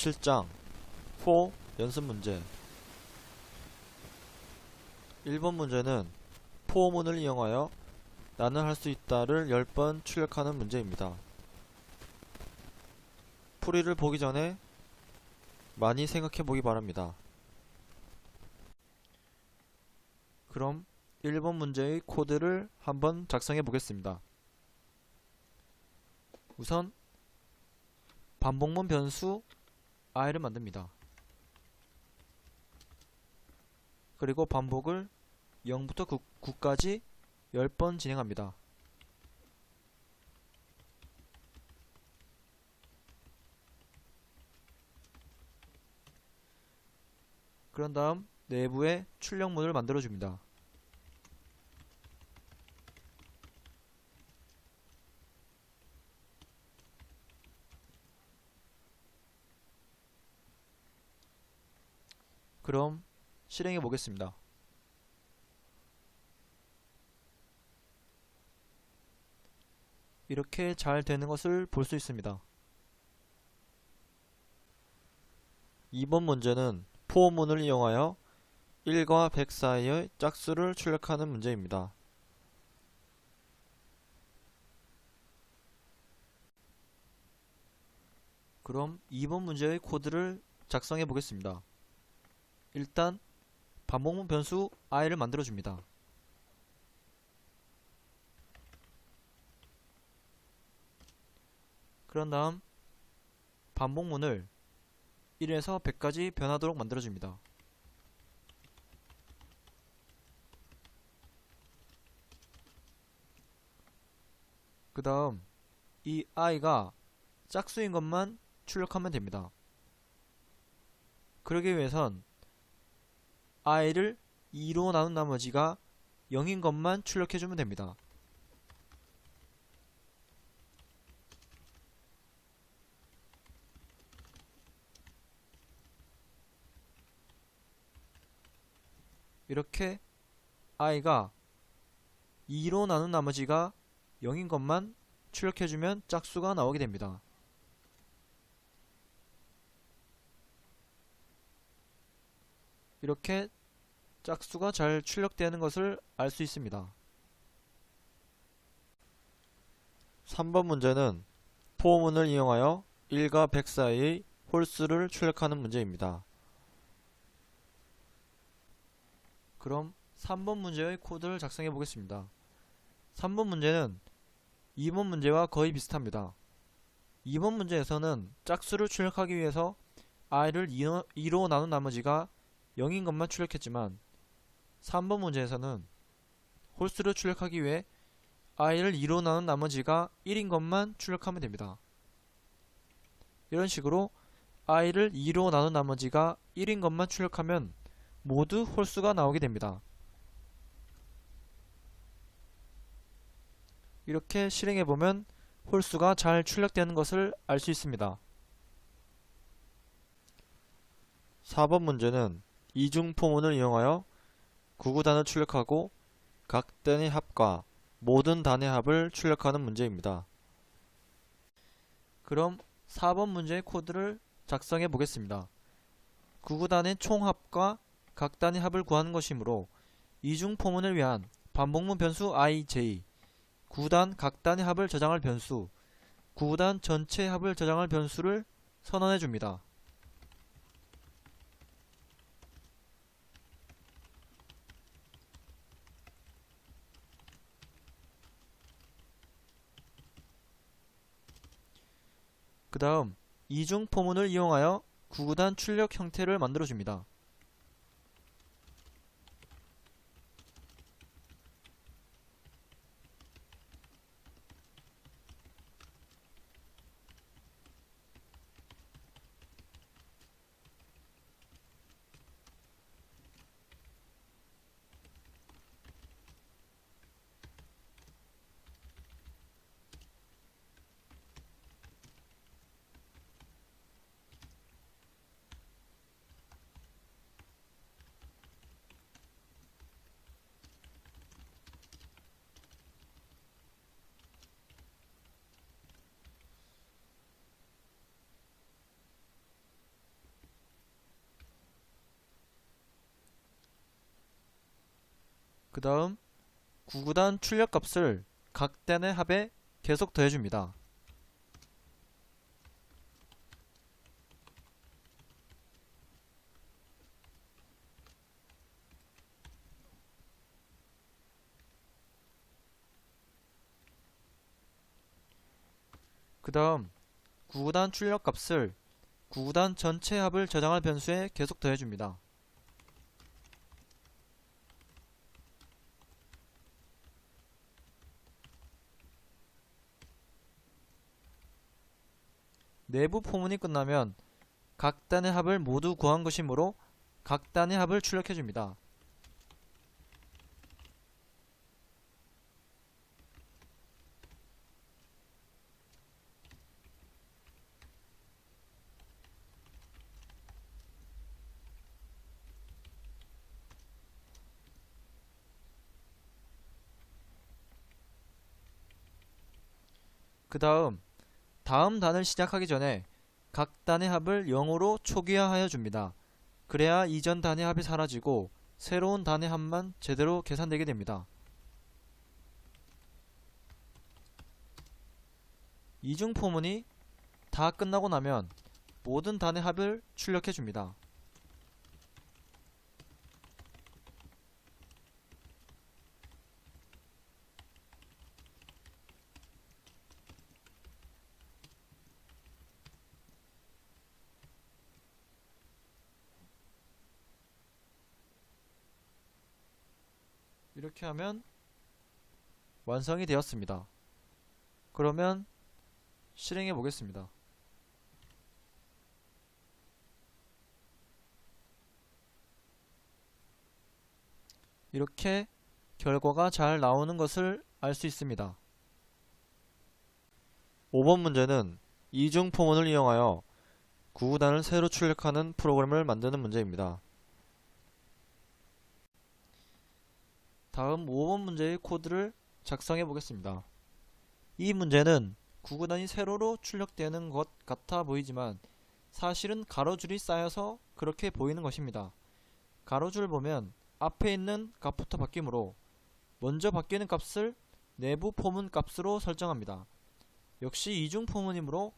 제7장 4 연습 문제 1번 문제는 포문을 이용하여 나는 할 수 있다를 10번 출력하는 문제입니다. 풀이를 보기 전에 많이 생각해 보기 바랍니다. 그럼 1번 문제의 코드를 한번 작성해 보겠습니다. 우선 반복문 변수 i를 만듭니다. 그리고 반복을 0부터 9까지 10번 진행합니다. 그런 다음 내부에 출력문을 만들어 줍니다. 그럼 실행해 보겠습니다. 이렇게 잘 되는 것을 볼 수 있습니다. 2번 문제는 포문을 이용하여 1과 100 사이의 짝수를 출력하는 문제입니다. 그럼 2번 문제의 코드를 작성해 보겠습니다. 일단 반복문 변수 i를 만들어 줍니다. 그런 다음 반복문을 1에서 100까지 변하도록 만들어 줍니다. 그 다음 이 i가 짝수인 것만 출력하면 됩니다. 그러기 위해선 i를 2로 나눈 나머지가 0인 것만 출력해주면 됩니다. 이렇게 i가 2로 나눈 나머지가 0인 것만 출력해주면 짝수가 나오게 됩니다. 이렇게 짝수가 잘 출력되는 것을 알 수 있습니다. 3번 문제는 포문을 이용하여 1과 100 사이의 홀수를 출력하는 문제입니다. 그럼 3번 문제의 코드를 작성해 보겠습니다. 3번 문제는 2번 문제와 거의 비슷합니다. 2번 문제에서는 짝수를 출력하기 위해서 i를 2로 나눈 나머지가 0인 것만 출력했지만 3번 문제에서는 홀수를 출력하기 위해 i를 2로 나눈 나머지가 1인 것만 출력하면 됩니다. 이런 식으로 i를 2로 나눈 나머지가 1인 것만 출력하면 모두 홀수가 나오게 됩니다. 이렇게 실행해보면 홀수가 잘 출력되는 것을 알 수 있습니다. 4번 문제는 이중 포문을 이용하여 구구단을 출력하고 각 단의 합과 모든 단의 합을 출력하는 문제입니다. 그럼 4번 문제의 코드를 작성해 보겠습니다. 구구단의 총합과 각 단의 합을 구하는 것이므로 이중 포문을 위한 반복문 변수 ij, 구단 각 단의 합을 저장할 변수, 구단 전체 합을 저장할 변수를 선언해 줍니다. 그 다음 이중 포문을 이용하여 구구단 출력 형태를 만들어 줍니다. 그 다음 구구단 출력값을 각 단의 합에 계속 더해줍니다. 그 다음 구구단 출력값을 구구단 전체 합을 저장할 변수에 계속 더해줍니다. 내부 포문이 끝나면 각 단의 합을 모두 구한 것이므로 각 단의 합을 출력해줍니다. 그 다음 단을 시작하기 전에 각 단의 합을 0으로 초기화하여 줍니다. 그래야 이전 단의 합이 사라지고 새로운 단의 합만 제대로 계산되게 됩니다. 이중 포문이 다 끝나고 나면 모든 단의 합을 출력해 줍니다. 이렇게 하면 완성이 되었습니다. 그러면 실행해 보겠습니다. 이렇게 결과가 잘 나오는 것을 알 수 있습니다. 5번 문제는 이중 포문을 이용하여 구구단을 새로 출력하는 프로그램을 만드는 문제입니다. 다음 5번 문제의 코드를 작성해 보겠습니다. 이 문제는 구구단이 세로로 출력되는 것 같아 보이지만 사실은 가로줄이 쌓여서 그렇게 보이는 것입니다. 가로줄 보면 앞에 있는 값부터 바뀌므로 먼저 바뀌는 값을 내부 포문 값으로 설정합니다. 역시 이중 포문이므로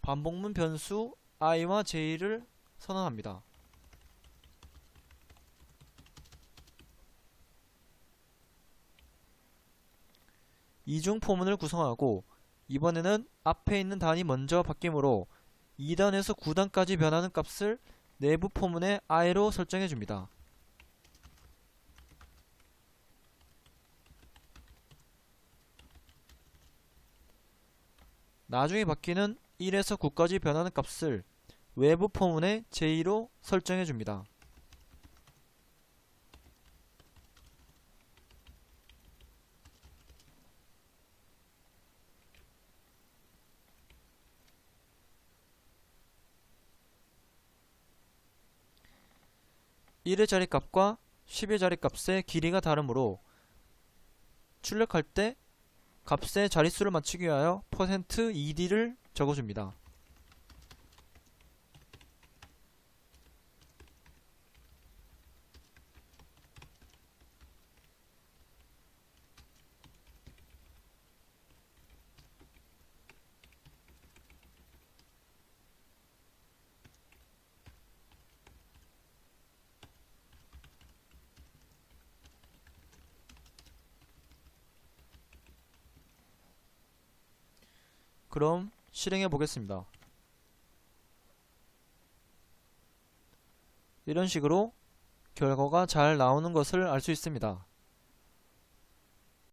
반복문 변수 i와 j를 선언합니다. 이중 포문을 구성하고 이번에는 앞에 있는 단이 먼저 바뀌므로 2단에서 9단까지 변하는 값을 내부 포문의 i로 설정해 줍니다. 나중에 바뀌는 1에서 9까지 변하는 값을 외부 포문의 j로 설정해 줍니다. (1의) 자리값과 (10의) 자리값의 길이가 다르므로 출력할 때 값의 자릿수를 맞추기 위하여 %ed를 적어줍니다. 그럼 실행해 보겠습니다. 이런 식으로 결과가 잘 나오는 것을 알 수 있습니다.